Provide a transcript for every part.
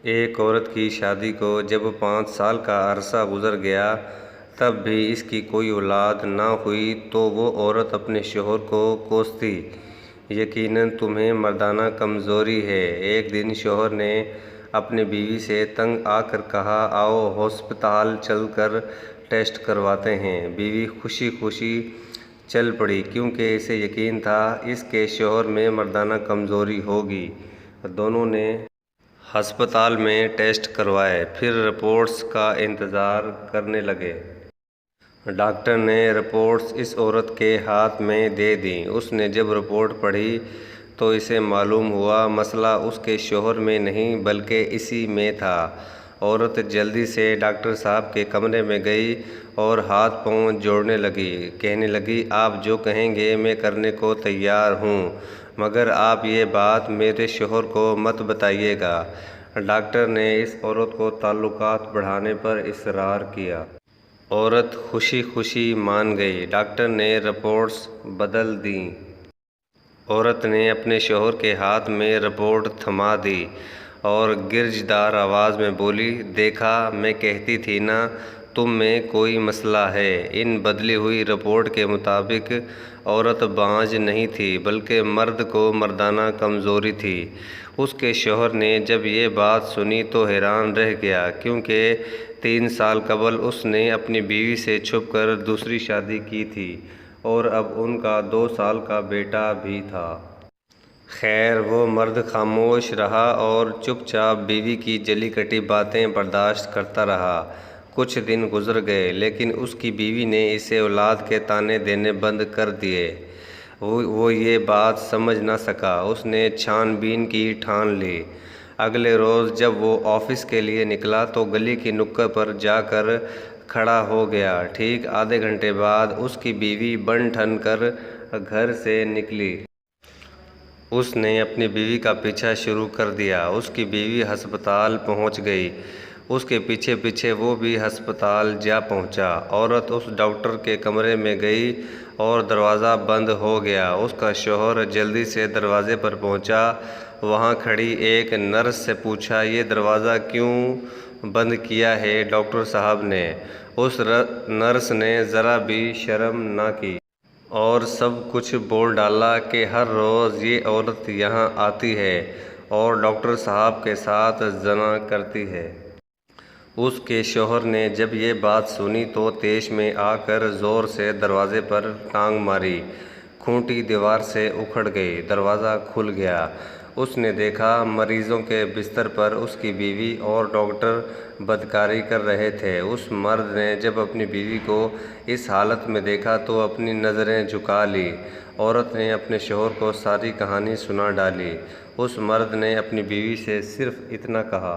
ایک عورت کی شادی کو جب 5 سال کا عرصہ گزر گیا تب بھی اس کی کوئی اولاد نہ ہوئی تو وہ عورت اپنے شوہر کو کوستی، یقیناً تمہیں مردانہ کمزوری ہے۔ ایک دن شوہر نے اپنی بیوی سے تنگ آ کر کہا، آؤ ہسپتال چل کر ٹیسٹ کرواتے ہیں۔ بیوی خوشی خوشی چل پڑی کیونکہ اسے یقین تھا اس کے شوہر میں مردانہ کمزوری ہوگی۔ دونوں نے ہسپتال میں ٹیسٹ کروائے، پھر رپورٹس کا انتظار کرنے لگے۔ ڈاکٹر نے رپورٹس اس عورت کے ہاتھ میں دے دیں۔ اس نے جب رپورٹ پڑھی تو اسے معلوم ہوا مسئلہ اس کے شوہر میں نہیں بلکہ اسی میں تھا۔ عورت جلدی سے ڈاکٹر صاحب کے کمرے میں گئی اور ہاتھ پاؤں جوڑنے لگی، کہنے لگی، آپ جو کہیں گے میں کرنے کو تیار ہوں، مگر آپ یہ بات میرے شوہر کو مت بتائیے گا۔ ڈاکٹر نے اس عورت کو تعلقات بڑھانے پر اصرار کیا۔ عورت خوشی خوشی مان گئی۔ ڈاکٹر نے رپورٹس بدل دیں۔ عورت نے اپنے شوہر کے ہاتھ میں رپورٹ تھما دی اور گرجدار آواز میں بولی، دیکھا میں کہتی تھی نا تم میں کوئی مسئلہ ہے۔ ان بدلی ہوئی رپورٹ کے مطابق عورت بانجھ نہیں تھی بلکہ مرد کو مردانہ کمزوری تھی۔ اس کے شوہر نے جب یہ بات سنی تو حیران رہ گیا کیونکہ 3 سال قبل اس نے اپنی بیوی سے چھپ کر دوسری شادی کی تھی اور اب ان کا 2 سال کا بیٹا بھی تھا۔ خیر وہ مرد خاموش رہا اور چپ چاپ بیوی کی جلی کٹی باتیں برداشت کرتا رہا۔ کچھ دن گزر گئے لیکن اس کی بیوی نے اسے اولاد کے طعنے دینے بند کر دیے۔ وہ یہ بات سمجھ نہ سکا۔ اس نے چھان بین کی ٹھان لی۔ اگلے روز جب وہ آفس کے لیے نکلا تو گلی کی نکڑ پر جا کر کھڑا ہو گیا۔ ٹھیک آدھے گھنٹے بعد اس کی بیوی بن ٹھن کر گھر سے نکلی۔ اس نے اپنی بیوی کا پیچھا شروع کر دیا۔ اس کی بیوی ہسپتال پہنچ گئی۔ اس کے پیچھے پیچھے وہ بھی ہسپتال جا پہنچا۔ عورت اس ڈاکٹر کے کمرے میں گئی اور دروازہ بند ہو گیا۔ اس کا شوہر جلدی سے دروازے پر پہنچا۔ وہاں کھڑی ایک نرس سے پوچھا، یہ دروازہ کیوں بند کیا ہے ڈاکٹر صاحب نے؟ اس نرس نے ذرا بھی شرم نہ کی اور سب کچھ بول ڈالا کہ ہر روز یہ عورت یہاں آتی ہے اور ڈاکٹر صاحب کے ساتھ زنا کرتی ہے۔ اس کے شوہر نے جب یہ بات سنی تو طیش میں آ کر زور سے دروازے پر ٹانگ ماری۔ کھوٹی دیوار سے اکھڑ گئی۔ دروازہ کھل گیا۔ اس نے دیکھا مریضوں کے بستر پر اس کی بیوی اور ڈاکٹر بدکاری کر رہے تھے۔ اس مرد نے جب اپنی بیوی کو اس حالت میں دیکھا تو اپنی نظریں جھکا لیں۔ عورت نے اپنے شوہر کو ساری کہانی سنا ڈالی۔ اس مرد نے اپنی بیوی سے صرف اتنا کہا،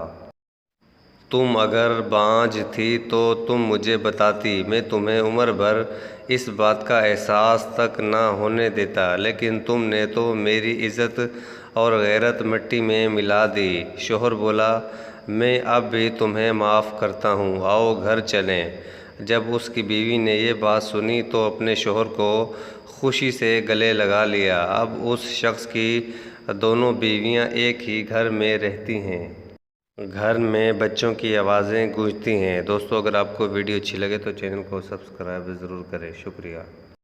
تم اگر بانجھ تھی تو تم مجھے بتاتی، میں تمہیں عمر بھر اس بات کا احساس تک نہ ہونے دیتا، لیکن تم نے تو میری عزت اور غیرت مٹی میں ملا دی۔ شوہر بولا، میں اب بھی تمہیں معاف کرتا ہوں، آؤ گھر چلیں۔ جب اس کی بیوی نے یہ بات سنی تو اپنے شوہر کو خوشی سے گلے لگا لیا۔ اب اس شخص کی دونوں بیویاں ایک ہی گھر میں رہتی ہیں۔ گھر میں بچوں کی آوازیں گونجتی ہیں۔ دوستو اگر آپ کو ویڈیو اچھی لگے تو چینل کو سبسکرائب ضرور کریں۔ شکریہ۔